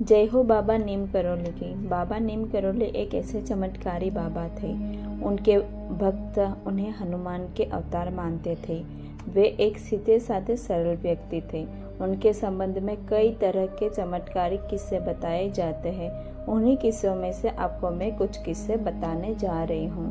जय हो बाबा नीम करोली की। बाबा नीम करोली एक ऐसे चमत्कारी बाबा थे। उनके भक्त उन्हें हनुमान के अवतार मानते थे। वे एक सीधे साधे सरल व्यक्ति थे। उनके संबंध में कई तरह के चमत्कारिक किस्से बताए जाते हैं। उन्हीं किस्सों में से आपको मैं कुछ किस्से बताने जा रही हूँ।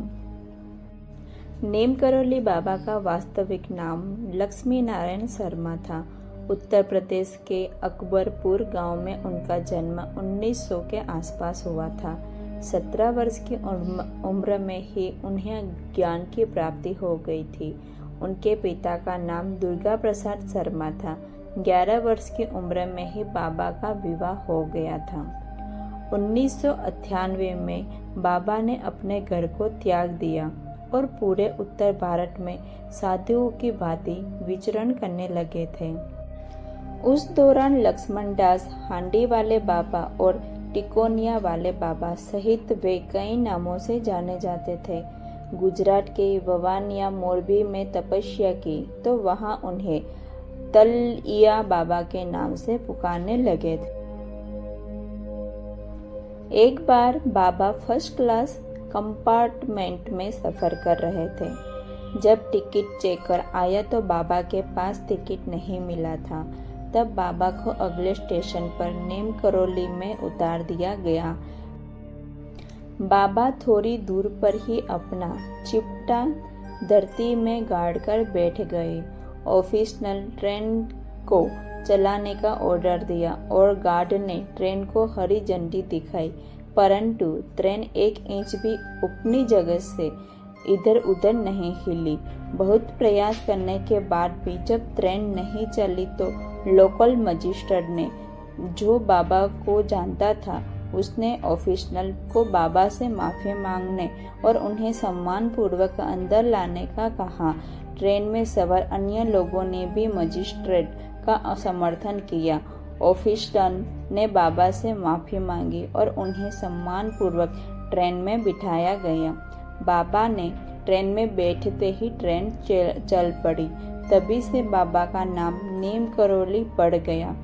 नीम करोली बाबा का वास्तविक नाम लक्ष्मी नारायण शर्मा था। उत्तर प्रदेश के अकबरपुर गांव में उनका जन्म 1900 के आसपास हुआ था। 17 वर्ष की उम्र में ही उन्हें ज्ञान की प्राप्ति हो गई थी। उनके पिता का नाम दुर्गा प्रसाद शर्मा था। 11 वर्ष की उम्र में ही बाबा का विवाह हो गया था। 1998 में बाबा ने अपने घर को त्याग दिया और पूरे उत्तर भारत में साधुओं की भांति विचरण करने लगे थे। उस दौरान लक्ष्मण दास, हांडी वाले बाबा और टिकोनिया वाले बाबा सहित वे कई नामों से जाने जाते थे। गुजरात के ववानिया मोरबी में तपस्या की तो वहां उन्हें तलैया बाबा के नाम से पुकारने लगे थे। एक बार बाबा फर्स्ट क्लास कंपार्टमेंट में सफर कर रहे थे। जब टिकट चेकर आया तो बाबा के पास टिकट नहीं मिला था। तब बाबा को अगले स्टेशन पर नीम करोली में उतार दिया गया। बाबा थोड़ी दूर पर ही अपना चिपटा धरती में गाड़कर बैठ गए। ऑफिशियल ट्रेन को चलाने का ऑर्डर दिया और गार्ड ने ट्रेन को हरी झंडी दिखाई, परंतु ट्रेन 1 इंच भी अपनी जगह से इधर उधर नहीं हिली। बहुत प्रयास करने के बाद भी जब ट्रेन नहीं चली तो लोकल मजिस्ट्रेट ने, जो बाबा को जानता था, उसने ऑफिशियल को बाबा से माफी मांगने और उन्हें सम्मान पूर्वक अंदर लाने का कहा। ट्रेन में सवार अन्य लोगों ने भी मजिस्ट्रेट का समर्थन किया। ऑफिशियल ने बाबा से माफी मांगी और उन्हें सम्मान पूर्वक ट्रेन में बिठाया गया। बाबा ने ट्रेन में बैठते ही ट्रेन चल पड़ी। तभी से बाबा का नाम नीम करोली पड़ गया।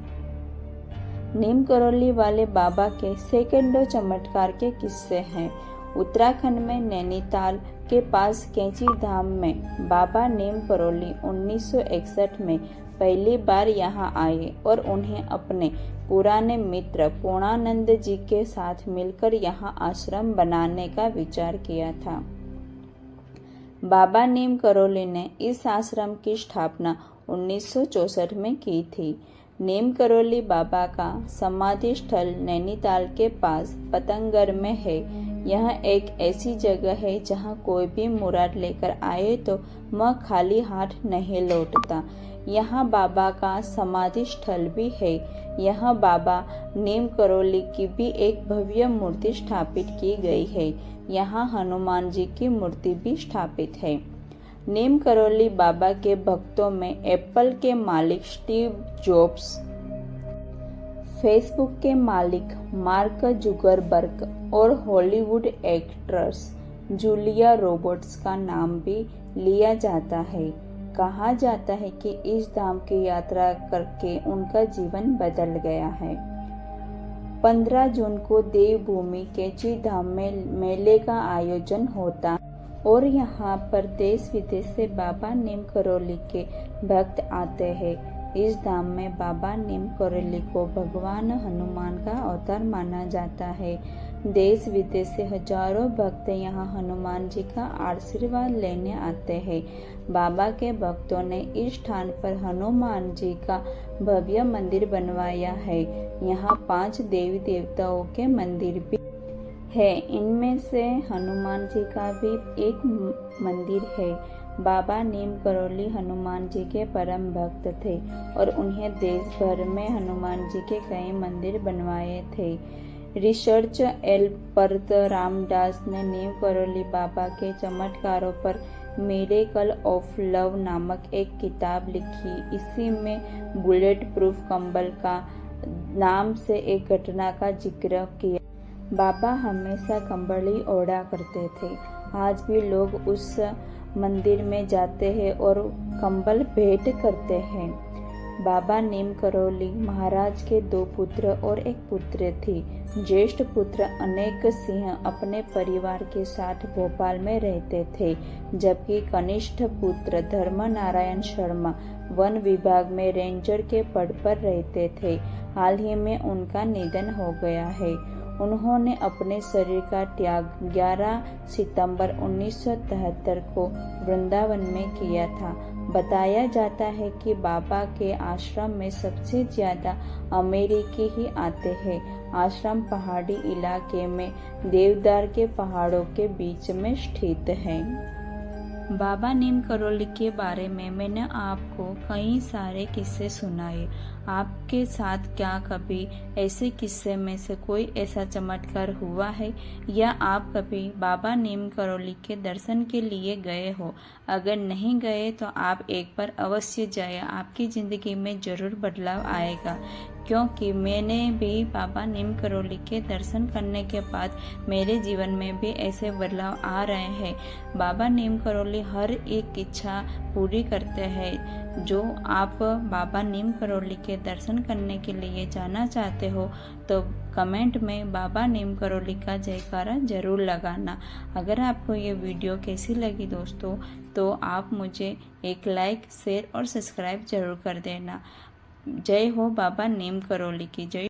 नीम करोली वाले बाबा के सैकड़ों चमत्कार के किस्से हैं। उत्तराखंड में नैनीताल के पास कैंची धाम में बाबा नीम करोली 1961 में पहली बार यहाँ आए और उन्हें अपने पुराने मित्र पूर्णानंद जी के साथ मिलकर यहाँ आश्रम बनाने का विचार किया था। बाबा नीम करोली ने इस आश्रम की स्थापना 1964 में की थी। नीम करोली बाबा का समाधि स्थल नैनीताल के पास पतंगगढ़ में है। यह एक ऐसी जगह है जहाँ कोई भी मुराद लेकर आए तो वह खाली हाथ नहीं लौटता। यहाँ बाबा का समाधि स्थल भी है। यहाँ बाबा नीम करोली की भी एक भव्य मूर्ति स्थापित की गई है। यहाँ हनुमान जी की मूर्ति भी स्थापित है। नीम करोली बाबा के भक्तों में एप्पल के मालिक स्टीव जॉब्स, फेसबुक के मालिक मार्क जुकरबर्ग और हॉलीवुड एक्ट्रेस जूलिया रॉबर्ट्स का नाम भी लिया जाता है। कहा जाता है कि इस धाम की यात्रा करके उनका जीवन बदल गया है। 15 जून को देवभूमि कैंची धाम में मेले का आयोजन होता और यहाँ पर देश विदेश से बाबा नीम करोली के भक्त आते हैं। इस धाम में बाबा नीम करोली को भगवान हनुमान का अवतार माना जाता है। देश विदेश से हजारों भक्त यहाँ हनुमान जी का आशीर्वाद लेने आते हैं। बाबा के भक्तों ने इस स्थान पर हनुमान जी का भव्य मंदिर बनवाया है। यहाँ 5 देवी देवताओं के मंदिर भी है। इनमें से हनुमान जी का भी एक मंदिर है। बाबा नीम करोली हनुमान जी के परम भक्त थे और उन्हें देश भर में हनुमान जी के कई मंदिर बनवाए थे। रिसर्च एल परत रामदास ने नीम करोली बाबा के चमत्कारों पर मिरेकल ऑफ लव नामक एक किताब लिखी। इसी में बुलेट प्रूफ कंबल का नाम से एक घटना का जिक्र किया। बाबा हमेशा कंबल ही ओढ़ा करते थे। आज भी लोग उस मंदिर में जाते हैं और कंबल भेंट करते हैं। बाबा नीम करौली महाराज के 2 पुत्र और 1 पुत्री थी। ज्येष्ठ पुत्र अनेक सिंह अपने परिवार के साथ भोपाल में रहते थे, जबकि कनिष्ठ पुत्र धर्मनारायण शर्मा वन विभाग में रेंजर के पद पर रहते थे। हाल ही में उनका निधन हो गया है। उन्होंने अपने शरीर का त्याग 11 सितंबर 1973 को वृंदावन में किया था। बताया जाता है कि बाबा के आश्रम में सबसे ज्यादा अमेरिकी ही आते हैं। आश्रम पहाड़ी इलाके में देवदार के पहाड़ों के बीच में स्थित है। बाबा नीम करौली के बारे में मैंने आपको कई सारे किस्से सुनाए। आपके साथ क्या कभी ऐसे किस्से में से कोई ऐसा चमत्कार हुआ है, या आप कभी बाबा नीम करौली के दर्शन के लिए गए हो? अगर नहीं गए तो आप एक बार अवश्य जाए, आपकी ज़िंदगी में ज़रूर बदलाव आएगा। क्योंकि मैंने भी बाबा नीम करौली के दर्शन करने के बाद मेरे जीवन में भी ऐसे बदलाव आ रहे हैं। बाबा नीम करौली हर एक इच्छा पूरी करते हैं। जो आप बाबा नीम करौली के दर्शन करने के लिए जाना चाहते हो तो कमेंट में बाबा नीम करौली का जयकारा जरूर लगाना। अगर आपको ये वीडियो कैसी लगी दोस्तों, तो आप मुझे एक लाइक, शेयर और सब्सक्राइब जरूर कर देना। जय हो बाबा नीम करौली की जय।